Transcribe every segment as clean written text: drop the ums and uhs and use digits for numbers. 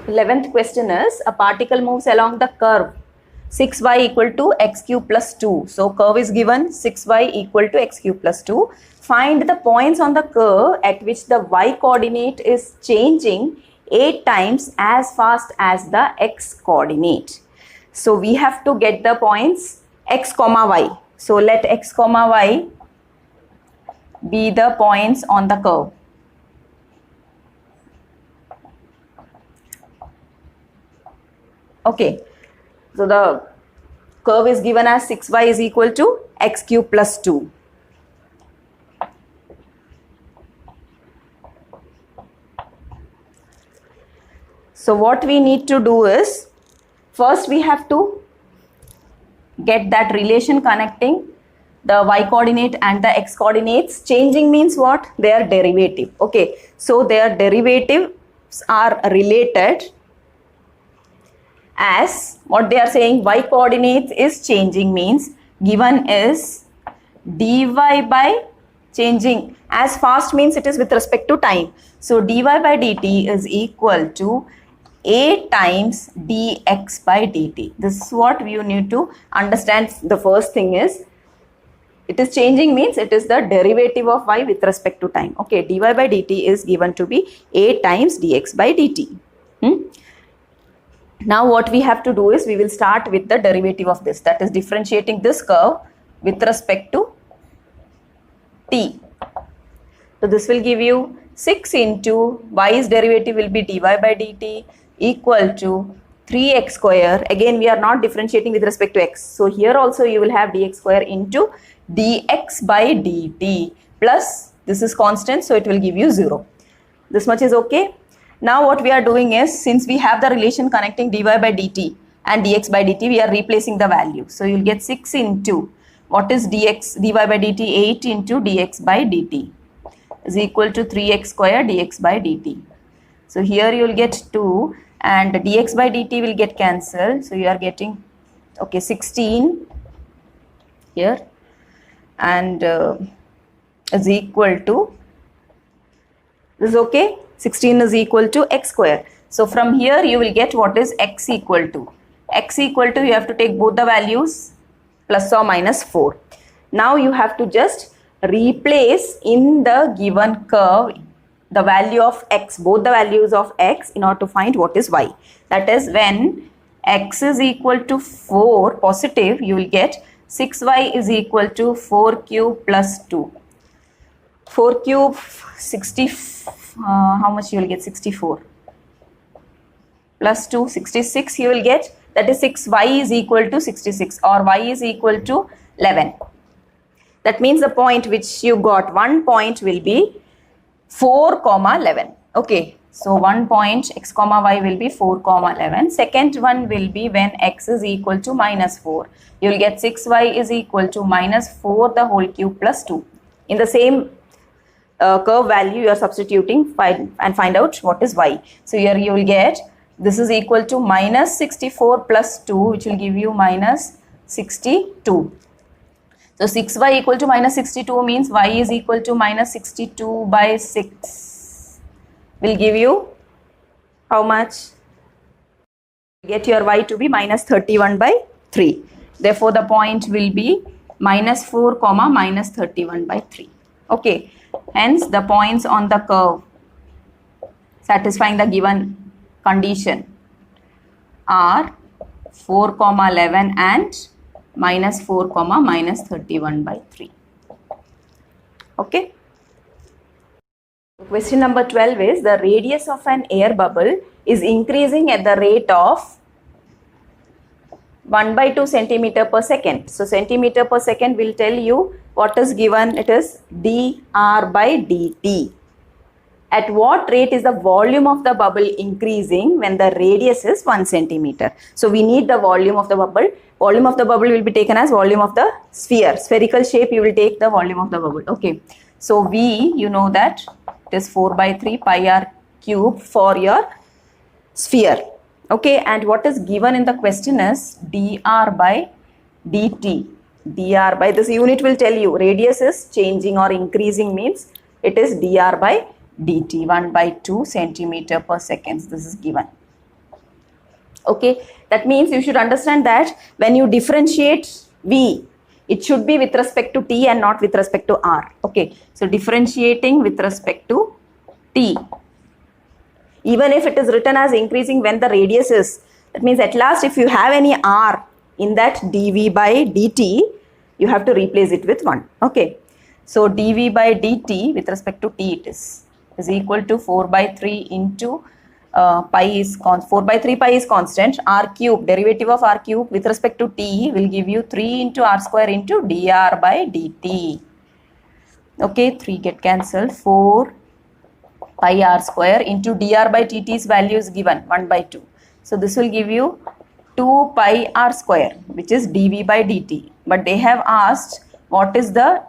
11th question is, a particle moves along the curve 6y equal to x cube plus 2. So curve is given 6y equal to x cube plus 2. Find the points on the curve at which the y coordinate is changing 8 times as fast as the x coordinate. So we have to get the points x comma y. So let x comma y be the points on the curve. Okay, so the curve is given as 6y is equal to x cube plus 2. So what we need to do is, first we have to get that relation connecting the y coordinate and the x coordinates. Changing means what? Their derivative. Okay, so their derivatives are related. As what they are saying, y coordinates is changing means given is dy by changing as fast means it is with respect to time. So dy by dt is equal to 8 times dx by dt. This is what you need to understand. The first thing is, it is changing means it is the derivative of y with respect to time. Okay, dy by dt is given to be 8 times dx by dt. Now what we have to do is, we will start with the derivative of this, that is differentiating this curve with respect to t. So this will give you 6 into y's derivative will be dy by dt equal to 3x square. Again we are not differentiating with respect to x. So here also you will have dx square into dx by dt plus this is constant, so it will give you 0. This much is okay. Now what we are doing is, since we have the relation connecting dy by dt and dx by dt, we are replacing the value. So you will get 6 into, what is dx, dy by dt, 8 into dx by dt is equal to 3x square dx by dt. So here you will get 2 and dx by dt will get cancelled. So you are getting, okay, 16 here and is equal to, this is okay. 16 is equal to x square. So from here you will get what is x equal to. X equal to, you have to take both the values plus or minus 4. Now you have to just replace in the given curve the value of x, both the values of x, in order to find what is y. That is, when x is equal to 4 positive, you will get 6y is equal to 4 cube plus 2. 4 cube 60, how much you will get? 64 plus 2, 66 you will get, that is 6y is equal to 66 or y is equal to 11. That means the point which you got, one point will be 4 comma 11. Okay, so one point x comma y will be 4 comma 11. Second one will be when x is equal to minus 4. You will get 6y is equal to minus 4 the whole cube plus 2. In the same curve value you are substituting and find out what is y. So here you will get, this is equal to minus 64 plus 2, which will give you minus 62. So 6y equal to minus 62 means y is equal to minus 62 by 6 will give you how much? Get your y to be minus 31 by 3. Therefore the point will be minus 4 comma minus 31 by 3. Okay. Hence the points on the curve satisfying the given condition are 4 comma 11 and minus 4 comma minus 31 by 3. Okay. Question number 12 is, the radius of an air bubble is increasing at the rate of 1 by 2 centimeter per second. So centimeter per second will tell you what is given, it is dr by dt. At what rate is the volume of the bubble increasing when the radius is 1 centimeter? So we need the volume of the bubble. Volume of the bubble will be taken as volume of the sphere. Spherical shape you will take the volume of the bubble. Okay. So V, you know that it is 4 by 3 pi r cube for your sphere. Okay, and what is given in the question is dr by dt. Dr by, this unit will tell you radius is changing or increasing means it is dr by dt, 1 by 2 centimeter per second. This is given. Okay, that means you should understand that when you differentiate V, it should be with respect to T and not with respect to R. Okay, so differentiating with respect to T, even if it is written as increasing when the radius is, that means at last if you have any R in that dV by dt, you have to replace it with 1. Okay, so dV by dt with respect to T it is equal to 4 by 3 into pi is 4 by 3 pi is constant, r cube, derivative of r cube with respect to T will give you 3 into r square into dr by dt. Okay, 3 get cancelled, 4 pi r square into dr by dt's value is given 1 by 2. So this will give you 2 pi r square, which is dv by dt. But they have asked what is the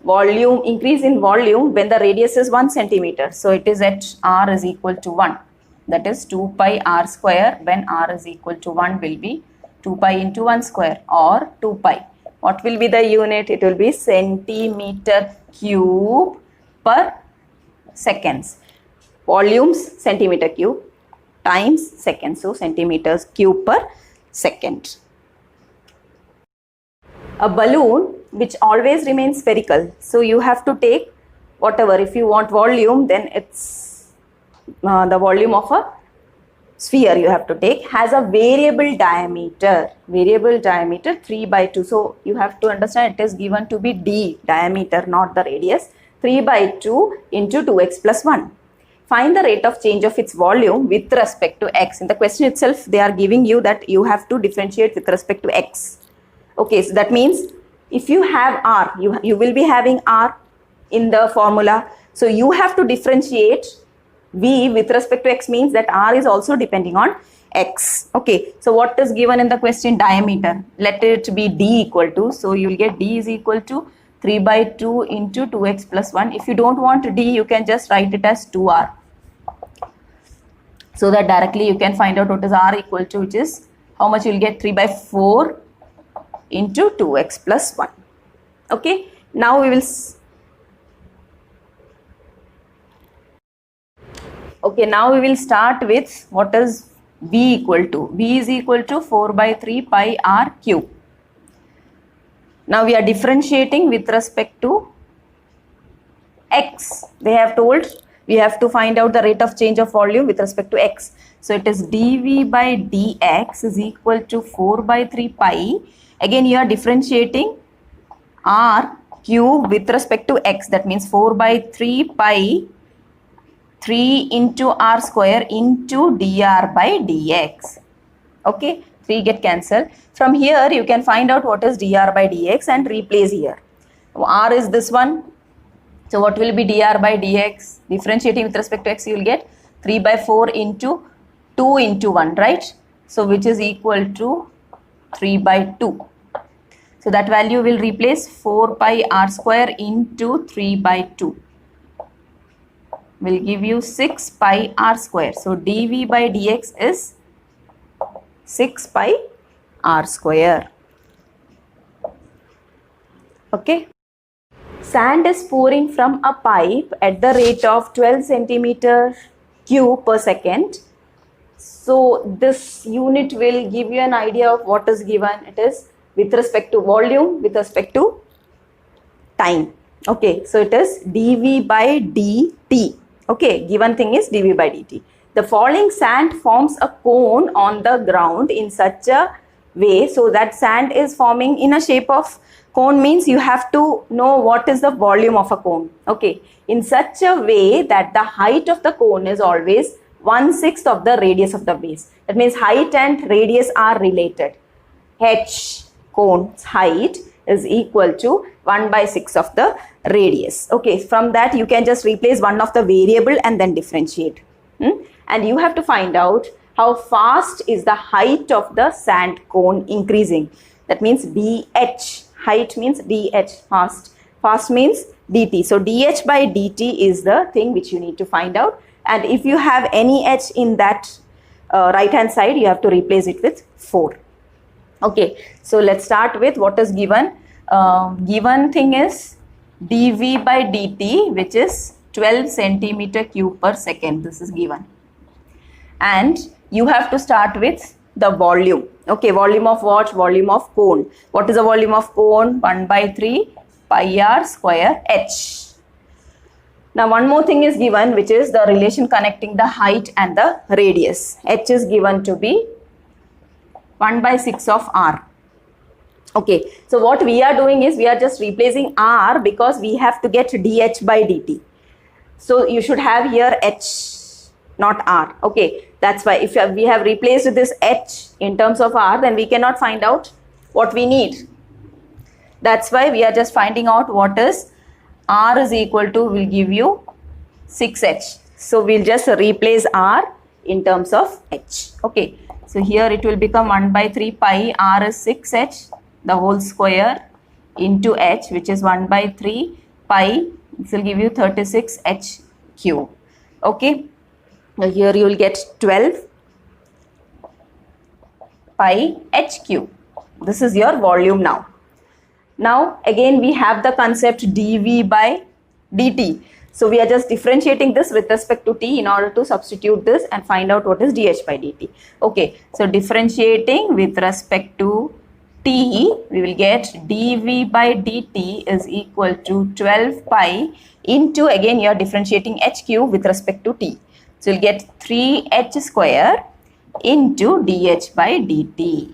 volume, increase in volume when the radius is 1 centimeter. So it is at r is equal to 1. That is 2 pi r square when r is equal to 1 will be 2 pi into 1 square or 2 pi. What will be the unit? It will be centimeter cube per seconds. Volumes centimeter cube times seconds. So centimeters cube per second. A balloon which always remains spherical. So you have to take whatever. If you want volume, then it's the volume of a sphere you have to take, has a variable diameter 3 by 2. So you have to understand it is given to be d, diameter, not the radius, 3 by 2 into 2x plus 1. Find the rate of change of its volume with respect to x. In the question itself, they are giving you that you have to differentiate with respect to x. Okay, so that means if you have r, you will be having r in the formula. So you have to differentiate v with respect to x, means that r is also depending on x. Okay, so what is given in the question? Diameter. Let it be d equal to, so you will get d is equal to 3 by 2 into 2x plus 1. If you don't want d, you can just write it as 2r. So that directly you can find out what is r equal to, which is how much you will get, 3 by 4 into 2x plus 1. Okay, now we will start with what is v equal to. V is equal to 4 by 3 pi r cube. Now we are differentiating with respect to x. They have told we have to find out the rate of change of volume with respect to x. So it is dv by dx is equal to 4 by 3 pi. Again you are differentiating r cube with respect to x. That means 4 by 3 pi 3 into r square into dr by dx. Okay, 3 get cancelled. From here you can find out what is dr by dx and replace here. R is this one. So what will be dr by dx? Differentiating with respect to x, you will get 3 by 4 into 2 into 1, right? So which is equal to 3 by 2. So that value will replace 4 pi r square into 3 by 2. Will give you 6 pi r square. So dv by dx is 6 pi r square. Okay. Sand is pouring from a pipe at the rate of 12 centimeter cube per second. So this unit will give you an idea of what is given. It is with respect to volume, with respect to time. Okay, so it is dv by dt. Okay, given thing is dv by dt. The falling sand forms a cone on the ground in such a way, so that sand is forming in a shape of cone, means you have to know what is the volume of a cone. Okay, in such a way that the height of the cone is always 1/6 of the radius of the base. That means height and radius are related. H, cone's height, is equal to 1/6 of the radius. Okay, from that you can just replace one of the variable and then differentiate. And you have to find out how fast is the height of the sand cone increasing. That means dh, height means dh, fast. Fast means dt. So dh by dt is the thing which you need to find out. And if you have any h in that right hand side, you have to replace it with 4. Okay, so let's start with what is given. Given thing is dv by dt, which is 12 centimeter cube per second. This is given. And you have to start with the volume. Okay, volume of what? Volume of cone. What is the volume of cone? 1 by 3 pi r square h. Now one more thing is given, which is the relation connecting the height and the radius. H is given to be 1 by 6 of r. Okay, so what we are doing is we are just replacing r because we have to get dh by dt. So you should have here h, not r. Okay, that's why if we have replaced this h in terms of r, then we cannot find out what we need. That's why we are just finding out what is r is equal to, will give you 6h. So we'll just replace r in terms of h. Okay, so here it will become 1 by 3 pi r is 6h, the whole square into h, which is 1 by 3 pi, this will give you 36h cube. Okay, now here you will get 12 pi h cube. This is your volume now. Now again we have the concept dv by dt. So we are just differentiating this with respect to t in order to substitute this and find out what is dh by dt. Okay, so differentiating with respect to t, we will get dv by dt is equal to 12 pi into, again you are differentiating h cube with respect to t. So you'll get 3h square into dh by dt.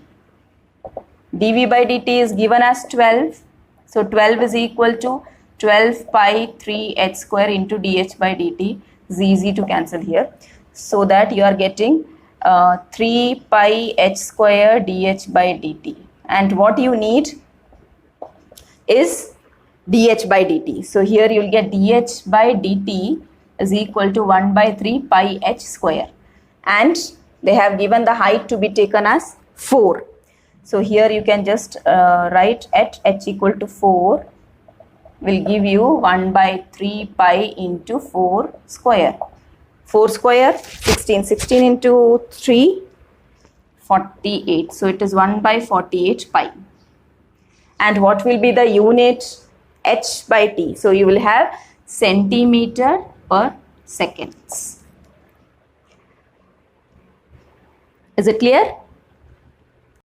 dv by dt is given as 12. So 12 is equal to 12 pi 3h square into dh by dt. It's easy to cancel here. So that you are getting 3 pi h square dh by dt. And what you need is dh by dt. So here you will get dh by dt is equal to 1 by 3 pi h square. And they have given the height to be taken as 4. So here you can just write at h equal to 4 will give you 1 by 3 pi into 4 square. 4 square 16. 16 into 3 48. So it is 1 by 48 pi. And what will be the unit? H by t. So you will have centimeter per seconds. Is it clear?